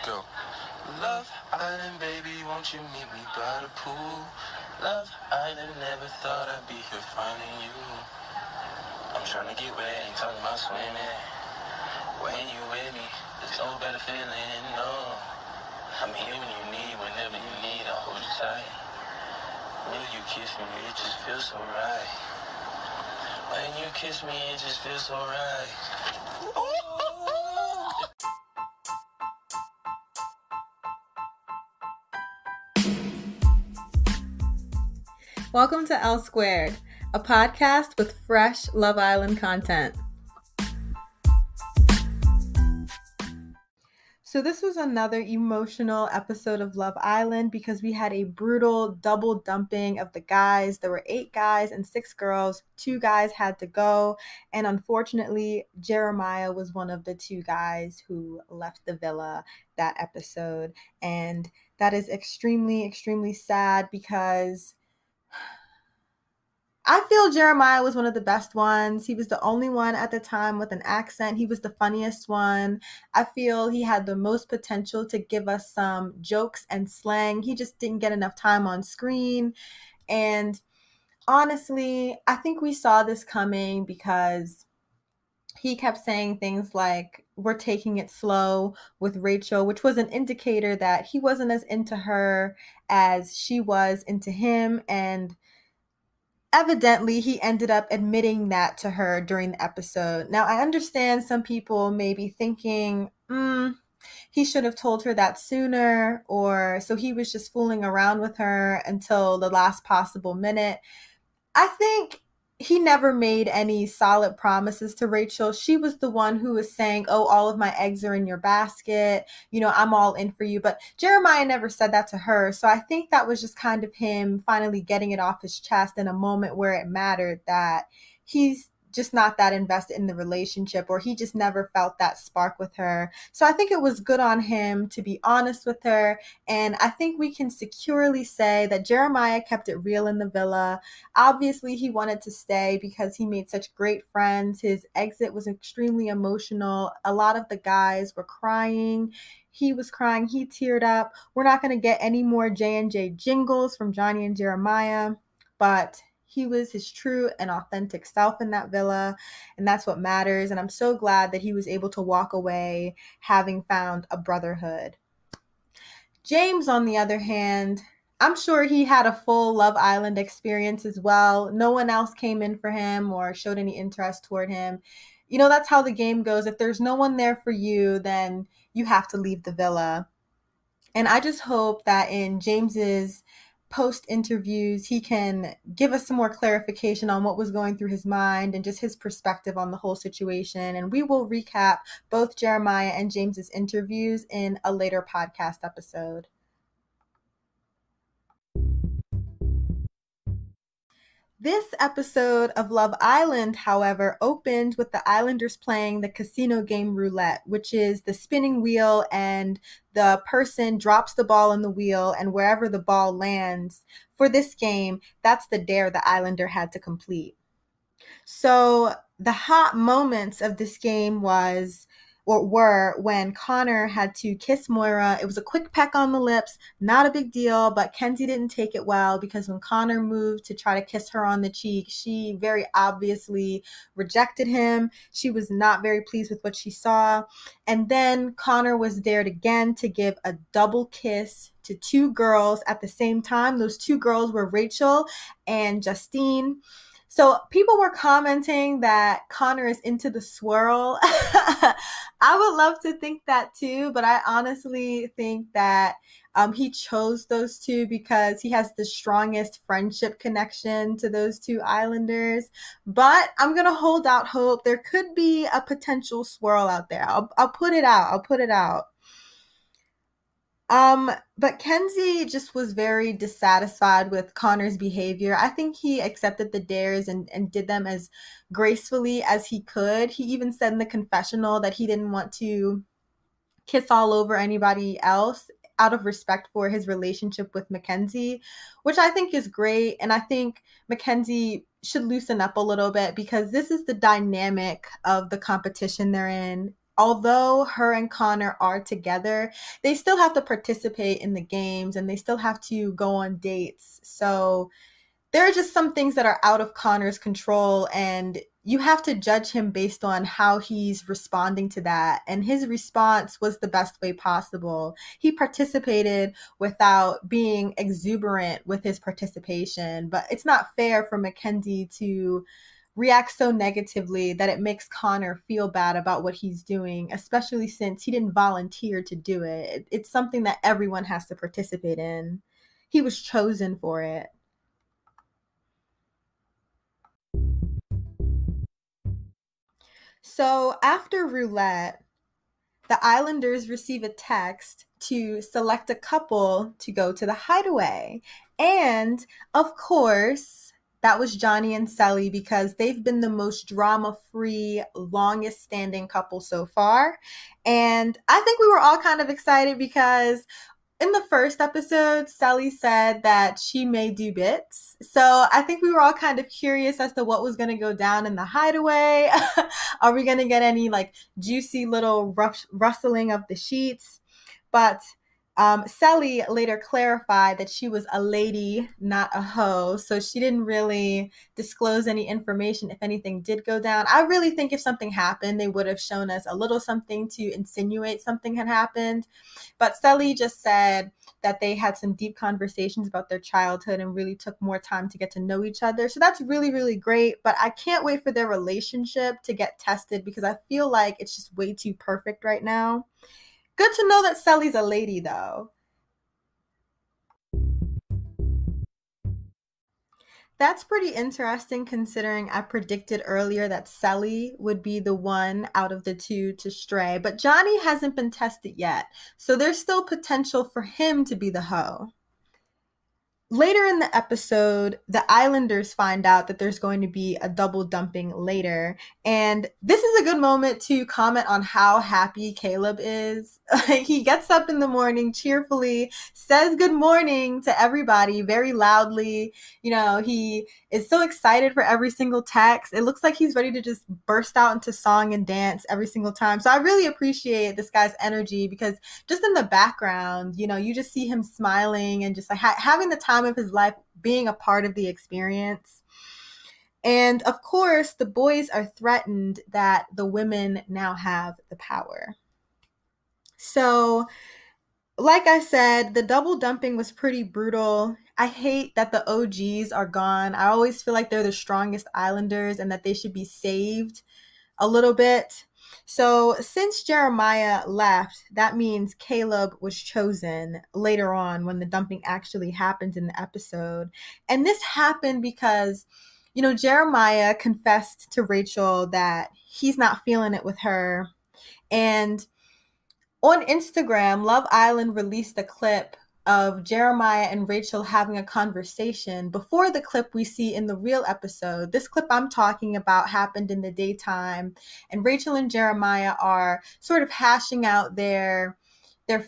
Go. Love Island, baby, won't you meet me by the pool? Love Island, never thought I'd be here finding you. I'm trying to get wet, ain't talking about swimming. When you with me, there's no better feeling, no. I'm here when you need, whenever you need, I'll hold you tight. When you kiss me, it just feels so right. When you kiss me, it just feels so right. Welcome to L Squared, a podcast with fresh Love Island content. So this was another emotional episode of Love Island because we had a brutal double dumping of the guys. There were 8 guys and 6 girls. 2 guys had to go. And unfortunately, Jeremiah was one of the 2 guys who left the villa that episode. And that is extremely, extremely sad because I feel Jeremiah was one of the best ones. He was the only one at the time with an accent. He was the funniest one. I feel he had the most potential to give us some jokes and slang. He just didn't get enough time on screen. And honestly, I think we saw this coming because he kept saying things like, we're taking it slow with Rachel, which was an indicator that he wasn't as into her as she was into him. And evidently, he ended up admitting that to her during the episode. Now, I understand some people may be thinking, he should have told her that sooner, or so he was just fooling around with her until the last possible minute. I think he never made any solid promises to Rachel. She was the one who was saying, oh, all of my eggs are in your basket. You know, I'm all in for you. But Jeremiah never said that to her. So I think that was just kind of him finally getting it off his chest in a moment where it mattered, that he's just not that invested in the relationship, or he just never felt that spark with her. So I think it was good on him to be honest with her. And I think we can securely say that Jeremiah kept it real in the villa. Obviously, he wanted to stay because he made such great friends. His exit was extremely emotional. A lot of the guys were crying. He was crying. He teared up. We're not going to get any more J&J jingles from Johnny and Jeremiah, but he was his true and authentic self in that villa, and that's what matters. And I'm so glad that he was able to walk away having found a brotherhood. James, on the other hand, I'm sure he had a full Love Island experience as well. No one else came in for him or showed any interest toward him. You know, that's how the game goes. If there's no one there for you, then you have to leave the villa. And I just hope that in James's post interviews, he can give us some more clarification on what was going through his mind and just his perspective on the whole situation. And we will recap both Jeremiah and James's interviews in a later podcast episode. This episode of Love Island, however, opened with the Islanders playing the casino game roulette, which is the spinning wheel, and the person drops the ball in the wheel, and wherever the ball lands for this game, that's the dare the Islander had to complete. So the hot moments of this game were when Connor had to kiss Moira. It was a quick peck on the lips, not a big deal, but Kenzie didn't take it well because when Connor moved to try to kiss her on the cheek, she very obviously rejected him. She was not very pleased with what she saw. And then Connor was dared again to give a double kiss to 2 girls at the same time. Those 2 girls were Rachel and Justine. So people were commenting that Connor is into the swirl. I would love to think that too, but I honestly think that he chose those 2 because he has the strongest friendship connection to those 2 Islanders. But I'm going to hold out hope. There could be a potential swirl out there. I'll put it out. But Kenzie just was very dissatisfied with Connor's behavior. I think he accepted the dares and did them as gracefully as he could. He even said in the confessional that he didn't want to kiss all over anybody else out of respect for his relationship with Mackenzie, which I think is great. And I think Mackenzie should loosen up a little bit because this is the dynamic of the competition they're in. although her and Connor are together, they still have to participate in the games and they still have to go on dates. So there are just some things that are out of Connor's control, and you have to judge him based on how he's responding to that. And his response was the best way possible. He participated without being exuberant with his participation, but it's not fair for Mackenzie to react so negatively that it makes Connor feel bad about what he's doing, especially since he didn't volunteer to do it. It's something that everyone has to participate in. He was chosen for it. So after roulette, the Islanders receive a text to select a couple to go to the hideaway. And of course, that was Johnny and Sally because they've been the most drama free, longest standing couple so far. And I think we were all kind of excited because in the first episode, Sally said that she may do bits. So I think we were all kind of curious as to what was going to go down in the hideaway. Are we going to get any like juicy little rustling of the sheets? But Sally later clarified that she was a lady, not a hoe. So she didn't really disclose any information if anything did go down. I really think if something happened, they would have shown us a little something to insinuate something had happened. But Sally just said that they had some deep conversations about their childhood and really took more time to get to know each other. So that's really, really great. But I can't wait for their relationship to get tested because I feel like it's just way too perfect right now. Good to know that Sally's a lady, though. That's pretty interesting considering I predicted earlier that Sally would be the one out of the two to stray, but Johnny hasn't been tested yet, so there's still potential for him to be the hoe. Later in the episode, the Islanders find out that there's going to be a double dumping later. And this is a good moment to comment on how happy Caleb is. He gets up in the morning cheerfully, says good morning to everybody very loudly. You know, he is so excited for every single text. It looks like he's ready to just burst out into song and dance every single time. So I really appreciate this guy's energy because just in the background, you know, you just see him smiling and just like having the time of his life, being a part of the experience. And of course, the boys are threatened that the women now have the power. So, like I said, the double dumping was pretty brutal. I hate that the OGs are gone. I always feel like they're the strongest Islanders and that they should be saved a little bit. So since Jeremiah left, that means Caleb was chosen later on when the dumping actually happens in the episode. And this happened because, you know, Jeremiah confessed to Rachel that he's not feeling it with her. And on Instagram, Love Island released a clip of Jeremiah and Rachel having a conversation before the clip we see in the real episode. This clip I'm talking about happened in the daytime, and Rachel and Jeremiah are sort of hashing out their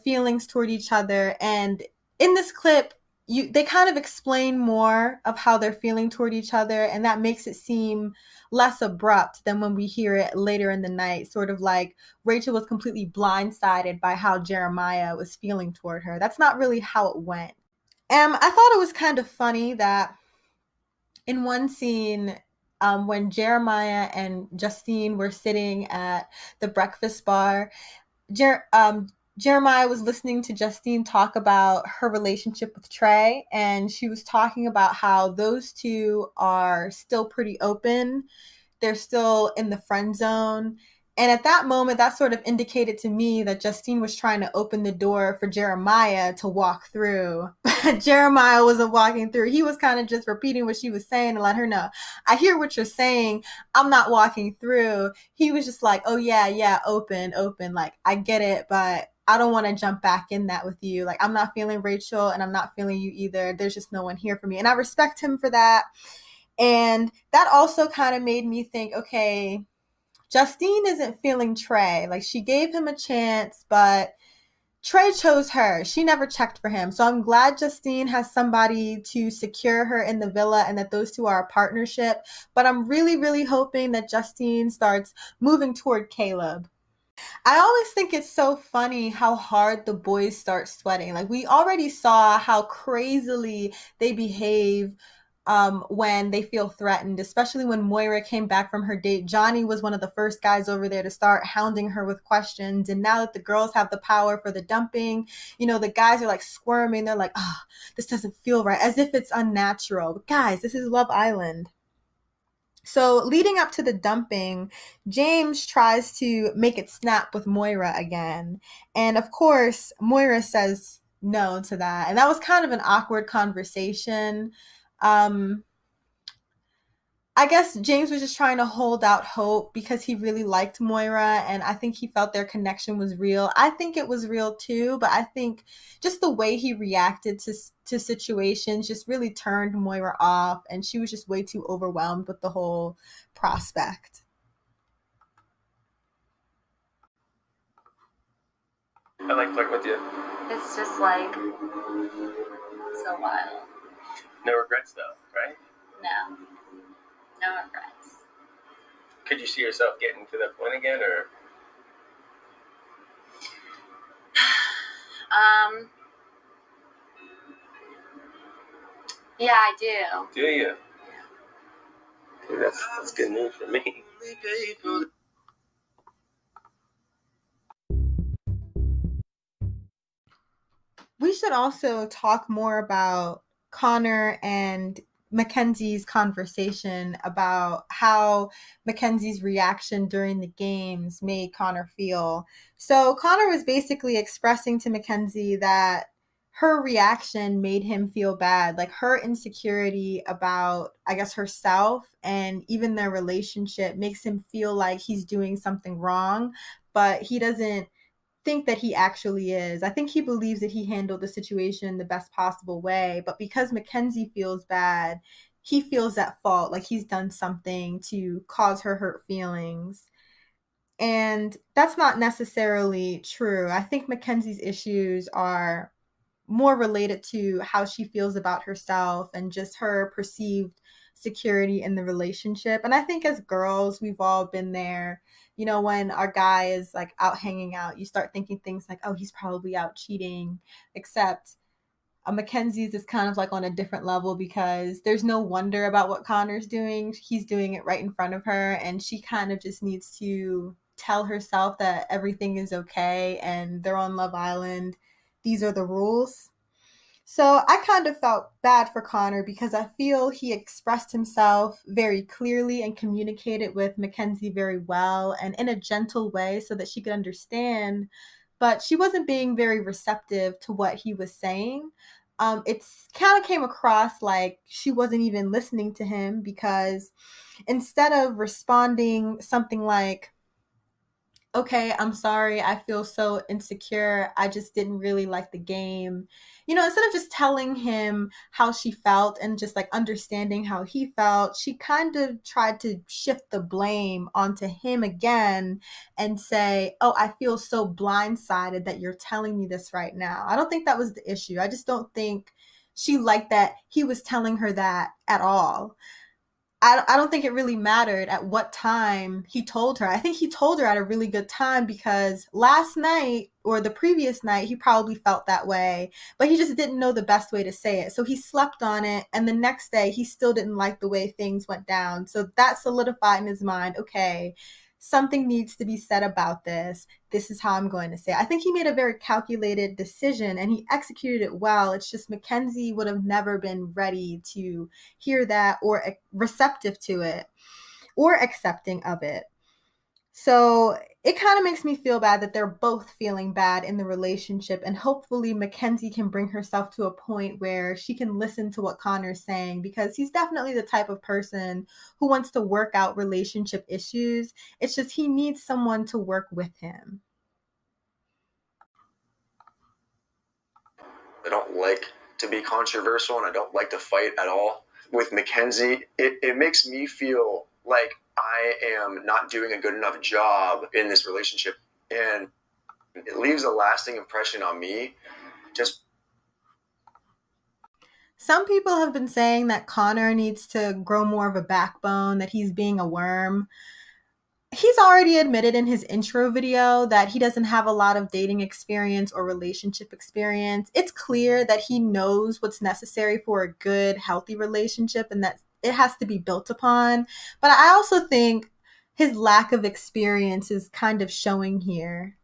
feelings toward each other. And in this clip, they kind of explain more of how they're feeling toward each other, and that makes it seem less abrupt than when we hear it later in the night, sort of like Rachel was completely blindsided by how Jeremiah was feeling toward her. That's not really how it went. I thought it was kind of funny that in one scene, when Jeremiah and Justine were sitting at the breakfast bar, Jeremiah was listening to Justine talk about her relationship with Trey, and she was talking about how those two are still pretty open. They're still in the friend zone. And at that moment, that sort of indicated to me that Justine was trying to open the door for Jeremiah to walk through. But Jeremiah wasn't walking through. He was kind of just repeating what she was saying to let her know, I hear what you're saying. I'm not walking through. He was just like, oh, yeah, open. Like, I get it, but I don't want to jump back in that with you. Like, I'm not feeling Rachel and I'm not feeling you either. There's just no one here for me. And I respect him for that. And that also kind of made me think, okay, Justine isn't feeling Trey. Like, she gave him a chance, but Trey chose her. She never checked for him. So I'm glad Justine has somebody to secure her in the villa and that those two are a partnership. But I'm really, really hoping that Justine starts moving toward Caleb. I always think it's so funny how hard the boys start sweating. Like we already saw how crazily they behave when they feel threatened, especially when Moira came back from her date. Johnny was one of the first guys over there to start hounding her with questions. And now that the girls have the power for the dumping, the guys are like squirming. They're like, oh, this doesn't feel right, as if it's unnatural. But guys, this is Love Island. So, leading up to the dumping, James tries to make it snap with Moira again. And of course, Moira says no to that. And that was kind of an awkward conversation. Um, I guess James was just trying to hold out hope because he really liked Moira and I think he felt their connection was real. I think it was real too, but I think just the way he reacted to situations just really turned Moira off and she was just way too overwhelmed with the whole prospect. I like flirting with you. It's just like so wild. No regrets though, right? No, no regrets. Could you see yourself getting to that point again, or? Yeah, I do. Do you? Dude, that's good news for me. We should also talk more about Connor and Mackenzie's conversation about how Mackenzie's reaction during the games made Connor feel. So Connor was basically expressing to Mackenzie that her reaction made him feel bad, like her insecurity about, I guess, herself and even their relationship makes him feel like he's doing something wrong, but he doesn't think that he actually is. I think he believes that he handled the situation in the best possible way, but because Mackenzie feels bad, he feels at fault, like he's done something to cause her hurt feelings. And that's not necessarily true. I think Mackenzie's issues are more related to how she feels about herself and just her perceived security in the relationship. And I think as girls, we've all been there. When our guy is like out hanging out, you start thinking things like, oh, he's probably out cheating, except Mackenzie's is kind of like on a different level because there's no wonder about what Connor's doing. He's doing it right in front of her, and she kind of just needs to tell herself that everything is okay and they're on Love Island. These are the rules. So I kind of felt bad for Connor because I feel he expressed himself very clearly and communicated with Mackenzie very well and in a gentle way so that she could understand. But she wasn't being very receptive to what he was saying. It's kind of came across like she wasn't even listening to him because instead of responding something like, okay, I'm sorry, I feel so insecure, I just didn't really like the game. Instead of just telling him how she felt and just like understanding how he felt, she kind of tried to shift the blame onto him again and say, oh, I feel so blindsided that you're telling me this right now. I don't think that was the issue. I just don't think she liked that he was telling her that at all. I don't think it really mattered at what time he told her. I think he told her at a really good time because last night or the previous night, he probably felt that way, but he just didn't know the best way to say it. So he slept on it. And the next day, he still didn't like the way things went down. So that solidified in his mind, okay, something needs to be said about this. This is how I'm going to say it. I think he made a very calculated decision and he executed it well. It's just Mackenzie would have never been ready to hear that or receptive to it or accepting of it. So it kind of makes me feel bad that they're both feeling bad in the relationship. And hopefully, Mackenzie can bring herself to a point where she can listen to what Connor's saying because he's definitely the type of person who wants to work out relationship issues. It's just he needs someone to work with him. I don't like to be controversial and I don't like to fight at all. With Mackenzie, it makes me feel like I am not doing a good enough job in this relationship. And it leaves a lasting impression on me. Just Some people have been saying that Connor needs to grow more of a backbone, that he's being a worm. he's already admitted in his intro video that he doesn't have a lot of dating experience or relationship experience. It's clear that he knows what's necessary for a good, healthy relationship and that it has to be built upon. But I also think his lack of experience is kind of showing here.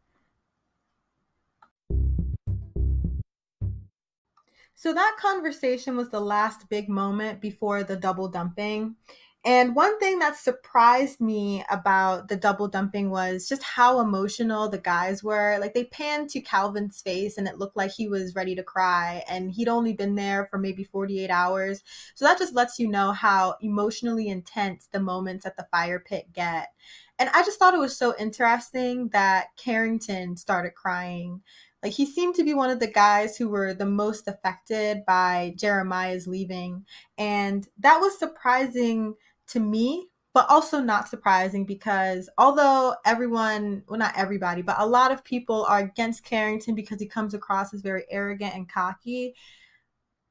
So that conversation was the last big moment before the double dumping. And one thing that surprised me about the double dumping was just how emotional the guys were. Like they panned to Calvin's face and it looked like he was ready to cry and he'd only been there for maybe 48 hours. So that just lets you know how emotionally intense the moments at the fire pit get. And I just thought it was so interesting that Carrington started crying. Like he seemed to be one of the guys who were the most affected by Jeremiah's leaving. And that was surprising to me, but also not surprising because although everyone, well, not everybody, but a lot of people are against Carrington because he comes across as very arrogant and cocky,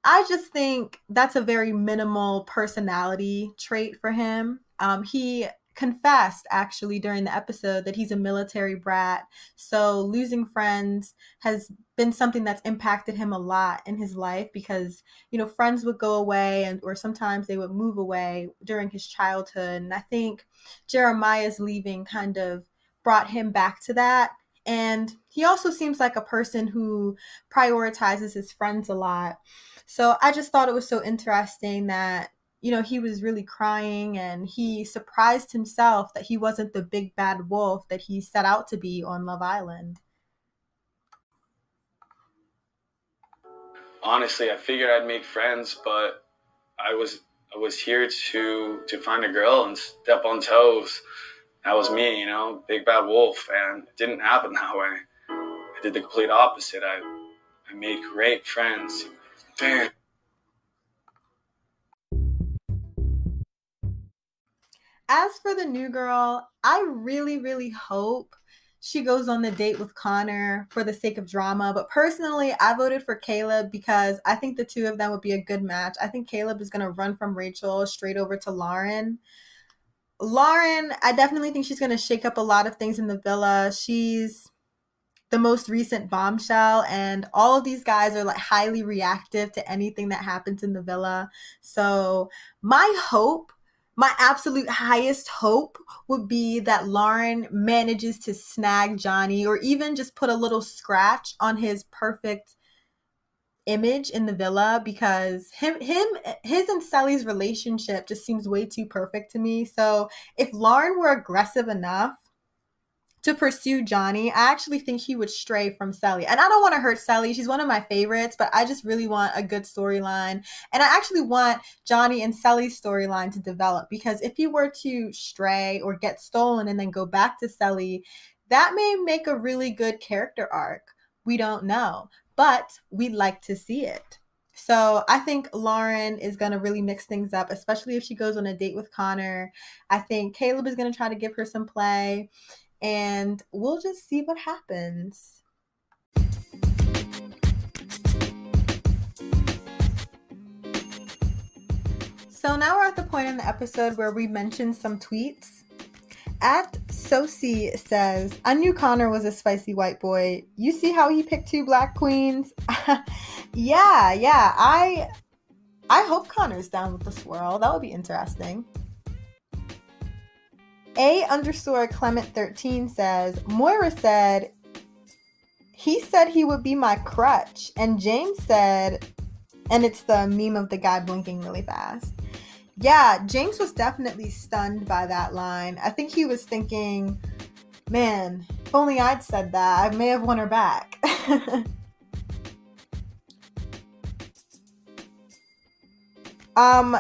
I just think that's a very minimal personality trait for him. He confessed actually during the episode that he's a military brat. So losing friends has been something that's impacted him a lot in his life because, friends would go away or sometimes they would move away during his childhood. And I think Jeremiah's leaving kind of brought him back to that. And he also seems like a person who prioritizes his friends a lot. So I just thought it was so interesting that, he was really crying and he surprised himself that he wasn't the big bad wolf that he set out to be on Love Island. Honestly, I figured I'd make friends, but I was here to find a girl and step on toes. That was me, big bad wolf, and it didn't happen that way. I did the complete opposite. I made great friends. Damn. As for the new girl, I really, really hope she goes on the date with Connor for the sake of drama. But personally, I voted for Caleb because I think the two of them would be a good match. I think Caleb is going to run from Rachel straight over to Lauren. Lauren, I definitely think she's going to shake up a lot of things in the villa. She's the most recent bombshell, and all of these guys are like highly reactive to anything that happens in the villa. So my absolute highest hope would be that Lauren manages to snag Johnny or even just put a little scratch on his perfect image in the villa, because his and Sally's relationship just seems way too perfect to me. So if Lauren were aggressive enough to pursue Johnny, I actually think he would stray from Sally. And I don't want to hurt Sally. She's one of my favorites, but I just really want a good storyline. And I actually want Johnny and Sally's storyline to develop, because if he were to stray or get stolen and then go back to Sally, that may make a really good character arc. We don't know, but we'd like to see it. So I think Lauren is going to really mix things up, especially if she goes on a date with Connor. I think Caleb is going to try to give her some play. And we'll just see what happens. So now we're at the point in the episode where we mention some tweets. @Soci says, I knew Connor was a spicy white boy. You see how he picked 2 black queens? Yeah. I hope Connor's down with the swirl. That would be interesting. _Clement13 says, Moira said, he said he would be my crutch. And James said, and it's the meme of the guy blinking really fast. Yeah, James was definitely stunned by that line. I think he was thinking, man, if only I'd said that, I may have won her back.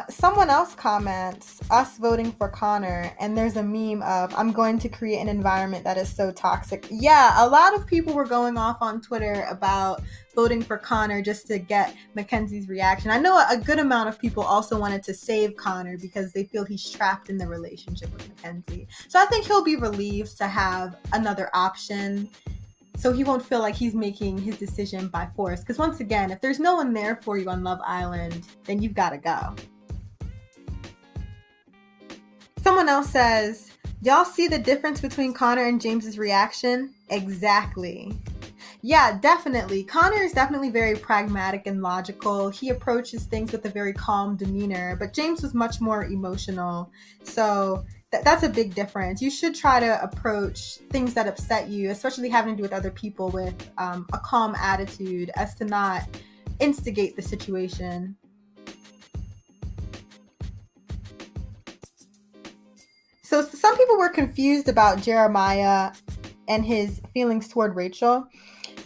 Someone else comments, us voting for Connor, and there's a meme of, I'm going to create an environment that is so toxic. Yeah, a lot of people were going off on Twitter about voting for Connor just to get Mackenzie's reaction. I know a good amount of people also wanted to save Connor because they feel he's trapped in the relationship with Mackenzie. So I think he'll be relieved to have another option, so he won't feel like he's making his decision by force. Because once again, if there's no one there for you on Love Island, then you've got to go. Someone else says, Y'all see the difference between Connor and James's reaction? Exactly. Yeah, definitely. Connor is definitely very pragmatic and logical. He approaches things with a very calm demeanor, but James was much more emotional. So that's a big difference. You should try to approach things that upset you, especially having to do with other people, with a calm attitude as to not instigate the situation. So some people were confused about Jeremiah and his feelings toward Rachel.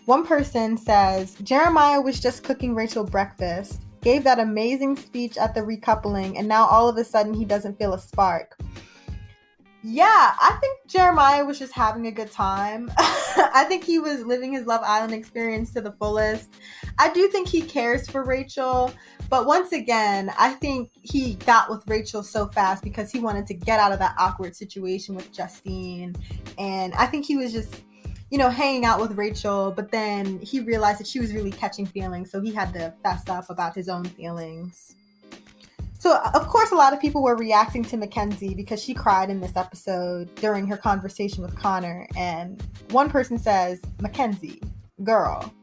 One person says, Jeremiah was just cooking Rachel breakfast, gave that amazing speech at the recoupling, and now all of a sudden he doesn't feel a spark. Yeah, I think Jeremiah was just having a good time. I think he was living his Love Island experience to the fullest. I do think he cares for Rachel, but once again, I think he got with Rachel so fast because he wanted to get out of that awkward situation with Justine. And I think he was just, hanging out with Rachel, but then he realized that she was really catching feelings, so he had to fess up about his own feelings. So, of course, a lot of people were reacting to Mackenzie because she cried in this episode during her conversation with Connor. And one person says, Mackenzie, girl.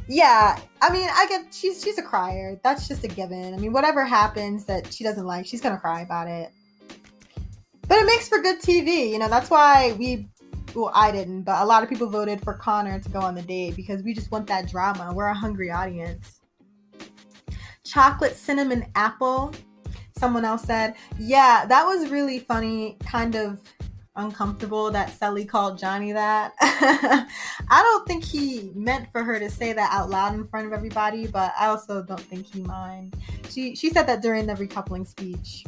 Yeah, I mean, I get she's a crier. That's just a given. I mean, whatever happens that she doesn't like, she's going to cry about it. But it makes for good TV. That's why I didn't, but a lot of people voted for Connor to go on the date because we just want that drama. We're a hungry audience. Chocolate cinnamon apple. Someone else said, yeah, that was really funny, kind of uncomfortable that Sully called Johnny that. I don't think he meant for her to say that out loud in front of everybody, but I also don't think he mind. She said that during the recoupling speech.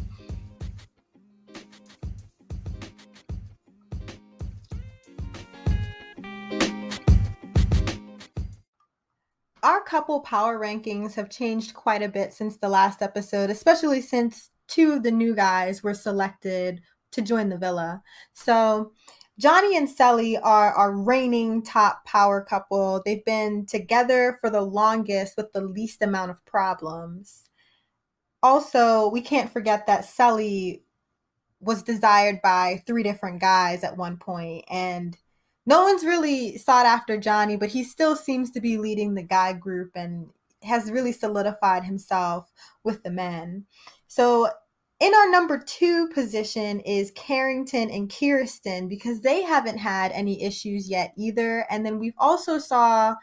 Our couple power rankings have changed quite a bit since the last episode, especially since 2 of the new guys were selected to join the villa. So Johnny and Sully are our reigning top power couple. They've been together for the longest with the least amount of problems. Also, we can't forget that Sully was desired by 3 different guys at one point, and no one's really sought after Johnny, but he still seems to be leading the guy group and has really solidified himself with the men. So in our number 2 position is Carrington and Kirsten, because they haven't had any issues yet either. And then we also saw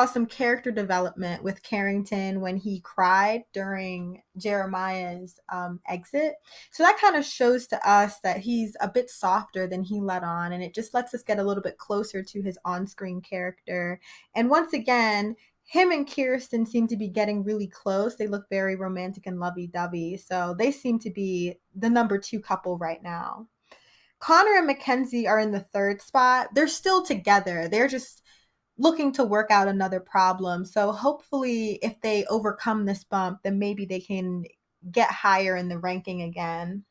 some character development with Carrington when he cried during Jeremiah's exit. So that kind of shows to us that he's a bit softer than he let on, and it just lets us get a little bit closer to his on-screen character. And once again, him and Kirsten seem to be getting really close. They look very romantic and lovey-dovey. So they seem to be the number 2 couple right now. Connor and Mackenzie are in the 3rd spot. They're still together. They're just looking to work out another problem. So hopefully if they overcome this bump, then maybe they can get higher in the ranking again.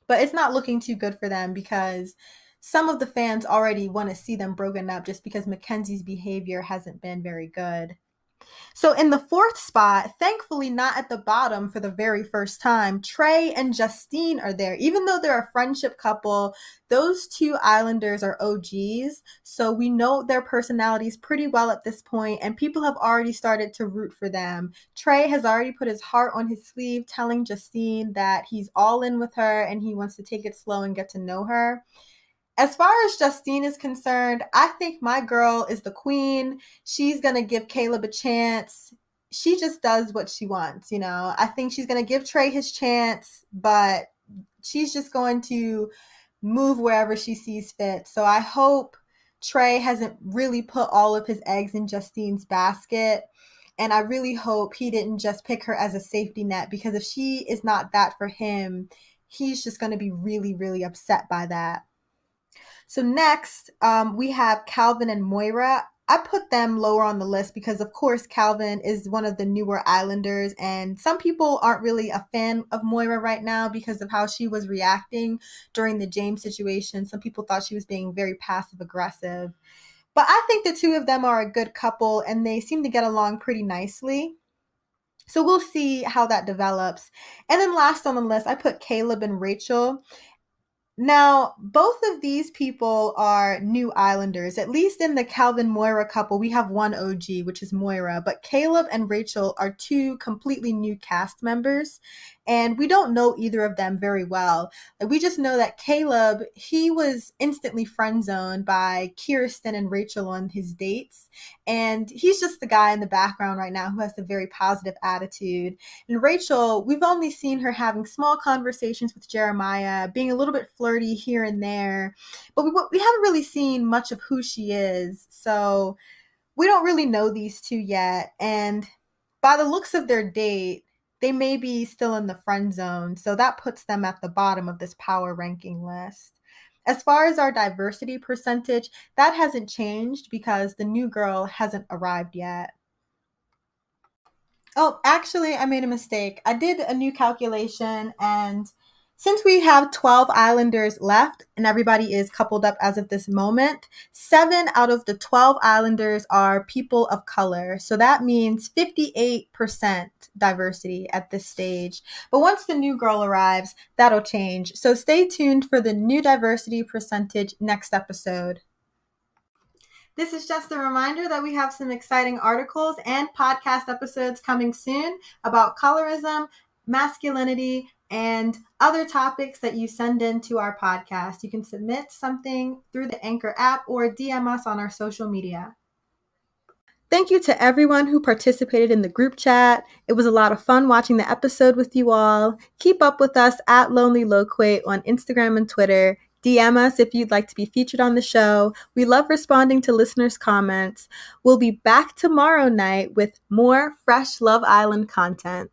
But it's not looking too good for them because some of the fans already want to see them broken up just because Mackenzie's behavior hasn't been very good. So in the 4th spot, thankfully not at the bottom for the very first time, Trey and Justine are there. Even though they're a friendship couple, those 2 Islanders are OGs, so we know their personalities pretty well at this point, and people have already started to root for them. Trey has already put his heart on his sleeve, telling Justine that he's all in with her and he wants to take it slow and get to know her. As far as Justine is concerned, I think my girl is the queen. She's going to give Caleb a chance. She just does what she wants, I think she's going to give Trey his chance, but she's just going to move wherever she sees fit. So I hope Trey hasn't really put all of his eggs in Justine's basket. And I really hope he didn't just pick her as a safety net, because if she is not that for him, he's just going to be really, really upset by that. So next, we have Calvin and Moira. I put them lower on the list because, of course, Calvin is one of the newer Islanders, and some people aren't really a fan of Moira right now because of how she was reacting during the James situation. Some people thought she was being very passive-aggressive. But I think the 2 of them are a good couple, and they seem to get along pretty nicely. So we'll see how that develops. And then last on the list, I put Caleb and Rachel. Now, both of these people are new Islanders. At least in the Calvin Moira couple, we have one OG, which is Moira, but Caleb and Rachel are two completely new cast members, and we don't know either of them very well. We just know that Caleb, he was instantly friend zoned by Kirsten and Rachel on his dates, and he's just the guy in the background right now who has the very positive attitude. And Rachel, we've only seen her having small conversations with Jeremiah, being a little bit flirty here and there, but we haven't really seen much of who she is. So we don't really know these two yet. And by the looks of their date, they may be still in the friend zone. So that puts them at the bottom of this power ranking list. As far as our diversity percentage, that hasn't changed because the new girl hasn't arrived yet. Oh, actually, I made a mistake. I did a new calculation, and since we have 12 Islanders left and everybody is coupled up as of this moment, 7 out of the 12 Islanders are people of color. So that means 58% diversity at this stage. But once the new girl arrives, that'll change. So stay tuned for the new diversity percentage next episode. This is just a reminder that we have some exciting articles and podcast episodes coming soon about colorism, masculinity, and other topics that you send in to our podcast. You can submit something through the Anchor app or DM us on our social media. Thank you to everyone who participated in the group chat. It was a lot of fun watching the episode with you all. Keep up with us at Lonely Loquate on Instagram and Twitter. DM us if you'd like to be featured on the show. We love responding to listeners' comments. We'll be back tomorrow night with more fresh Love Island content.